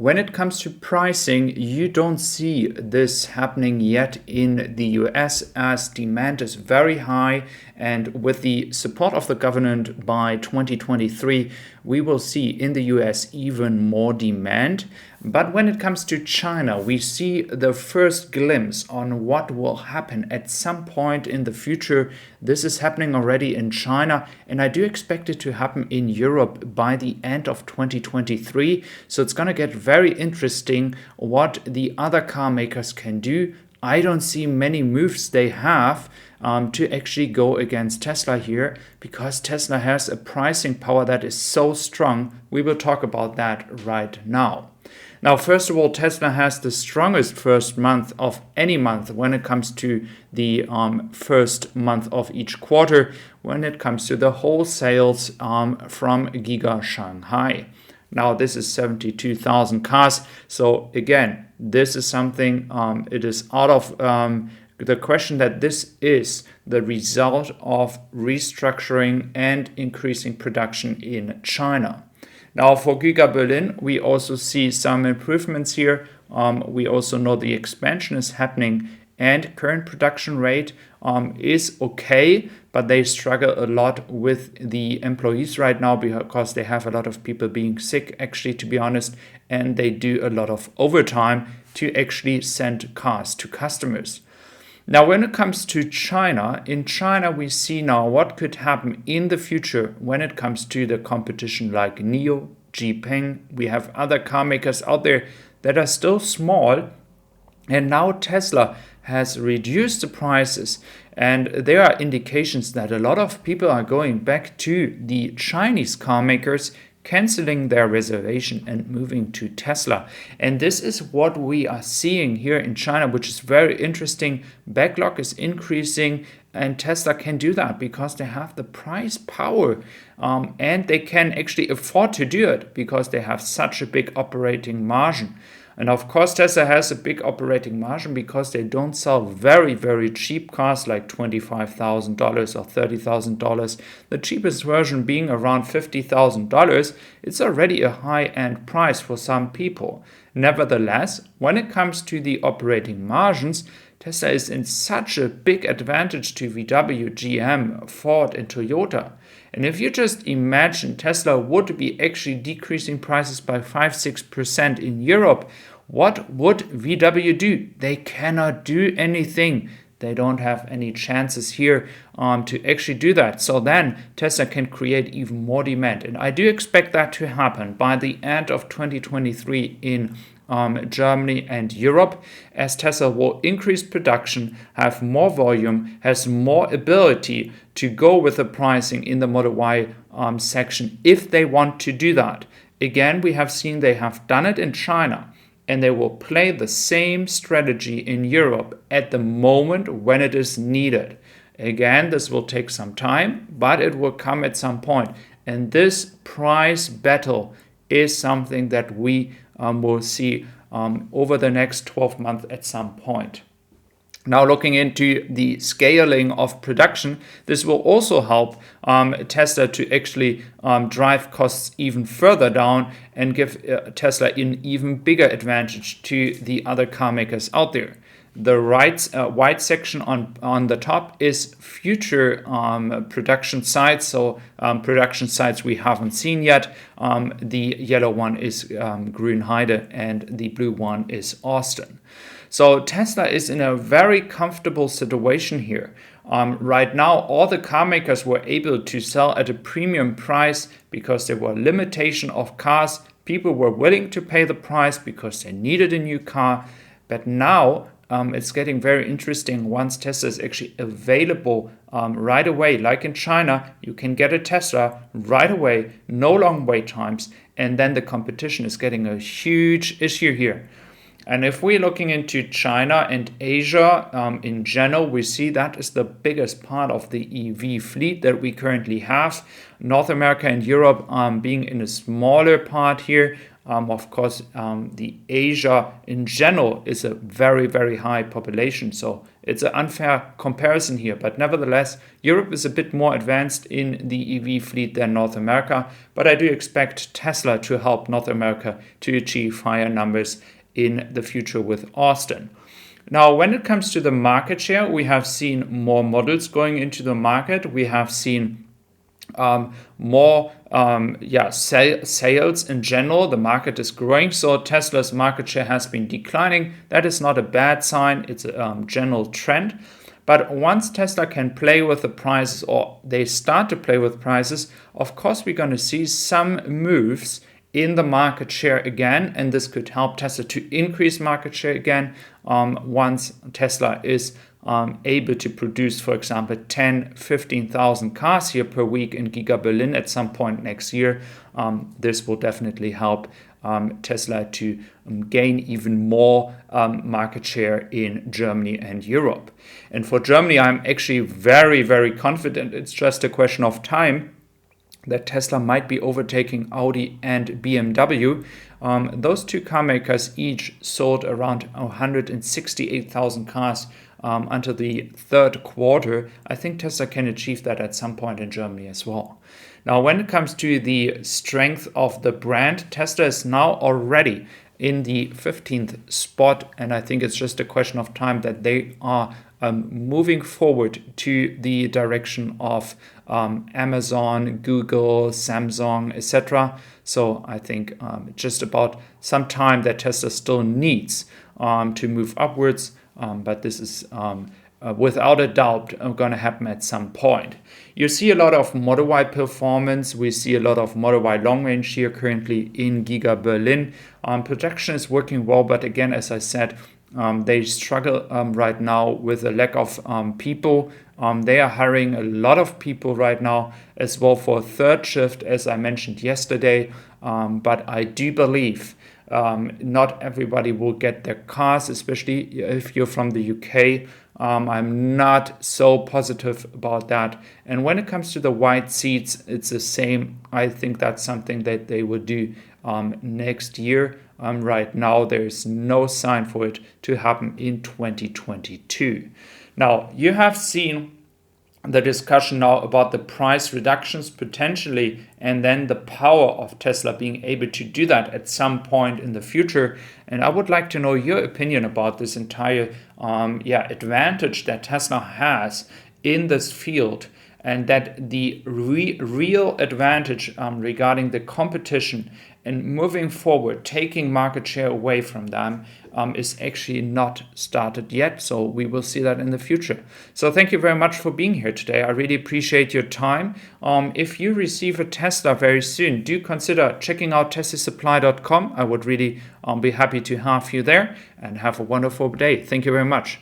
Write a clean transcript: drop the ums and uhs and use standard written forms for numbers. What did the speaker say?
When it comes to pricing, you don't see this happening yet in the US as demand is very high, and with the support of the government by 2023, we will see in the US even more demand. But when it comes to China, we see the first glimpse on what will happen at some point in the future. This is happening already in China, and I do expect it to happen in Europe by the end of 2023. So it's going to get very interesting what the other car makers can do. I don't see many moves they have to actually go against Tesla here, because Tesla has a pricing power that is so strong. We will talk about that right now. Now, first of all, Tesla has the strongest first month of any month when it comes to the first month of each quarter, when it comes to the wholesales from Giga Shanghai. Now, this is 72,000 cars. So again, this is something, it is out of the question that this is the result of restructuring and increasing production in China. Now, for Giga Berlin, we also see some improvements here. We also know the expansion is happening, and current production rate is okay, but they struggle a lot with the employees right now because they have a lot of people being sick, actually, to be honest, and they do a lot of overtime to actually send cars to customers. Now, when it comes to China, in China, we see now what could happen in the future when it comes to the competition like NIO, Xpeng. We have other car makers out there that are still small. And now Tesla has reduced the prices. And there are indications that a lot of people are going back to the Chinese car makers, canceling their reservation and moving to Tesla. And this is what we are seeing here in China, which is very interesting. Backlog is increasing, and Tesla can do that because they have the price power, and they can actually afford to do it because they have such a big operating margin. And of course, Tesla has a big operating margin because they don't sell very, very cheap cars like $25,000 or $30,000. The cheapest version being around $50,000. It's already a high-end price for some people. Nevertheless, when it comes to the operating margins, Tesla is in such a big advantage to VW, GM, Ford, and Toyota. And if you just imagine Tesla would be actually decreasing prices by 5-6% in Europe, what would VW do? They cannot do anything. They don't have any chances here to actually do that. So then Tesla can create even more demand. And I do expect that to happen by the end of 2023 in Germany and Europe, as Tesla will increase production, have more volume, has more ability to go with the pricing in the Model Y section if they want to do that. Again, we have seen they have done it in China, and they will play the same strategy in Europe at the moment when it is needed. Again, this will take some time, but it will come at some point. And this price battle is something that we will see over the next 12 months at some point. Now, looking into the scaling of production, this will also help Tesla to actually drive costs even further down and give Tesla an even bigger advantage to the other car makers out there. The white section on the top is future production sites, so production sites we haven't seen yet. The yellow one is Grünheide, and the blue one is Austin. So Tesla is in a very comfortable situation here. Right now, all the car makers were able to sell at a premium price because there were limitation of cars. People were willing to pay the price because they needed a new car. But now it's getting very interesting once Tesla is actually available right away. Like in China, you can get a Tesla right away, no long wait times, and then the competition is getting a huge issue here. And if we're looking into China and Asia in general, we see that is the biggest part of the EV fleet that we currently have. North America and Europe being in a smaller part here. Of course, the Asia in general is a very, very high population. So it's an unfair comparison here. But nevertheless, Europe is a bit more advanced in the EV fleet than North America. But I do expect Tesla to help North America to achieve higher numbers in the future with Austin. Now, when it comes to the market share, we have seen more models going into the market. We have seen more sales in general. The market is growing, so Tesla's market share has been declining. That is not a bad sign. It's a general trend. But once Tesla can play with the prices, or they start to play with prices, of course we're going to see some moves in the market share again, and this could help Tesla to increase market share again once Tesla is able to produce, for example, 15,000 cars here per week in Giga Berlin at some point next year. This will definitely help Tesla to gain even more market share in Germany and Europe. And for Germany, I'm actually very, very confident. It's just a question of time that Tesla might be overtaking Audi and BMW. Those two car makers each sold around 168,000 cars until the third quarter. I think Tesla can achieve that at some point in Germany as well. Now, when it comes to the strength of the brand, Tesla is now already in the 15th spot, and I think it's just a question of time that they are moving forward to the direction of Amazon, Google, Samsung, etc. So I think just about some time that Tesla still needs to move upwards, but this is without a doubt going to happen at some point. You see a lot of Model Y performance. We see a lot of Model Y long range here currently in Giga Berlin. Production is working well, but again, as I said, they struggle right now with a lack of people. They are hiring a lot of people right now as well for a third shift, as I mentioned yesterday. But I do believe not everybody will get their cars, especially if you're from the UK. I'm not so positive about that. And when it comes to the white seats, it's the same. I think that's something that they will do next year. Right now, there's no sign for it to happen in 2022. Now, you have seen the discussion now about the price reductions potentially, and then the power of Tesla being able to do that at some point in the future. And I would like to know your opinion about this entire advantage that Tesla has in this field, and that the real advantage regarding the competition and moving forward, taking market share away from them is actually not started yet. So we will see that in the future. So thank you very much for being here today. I really appreciate your time. If you receive a Tesla very soon, do consider checking out teslasupply.com. I would really be happy to have you there, and have a wonderful day. Thank you very much.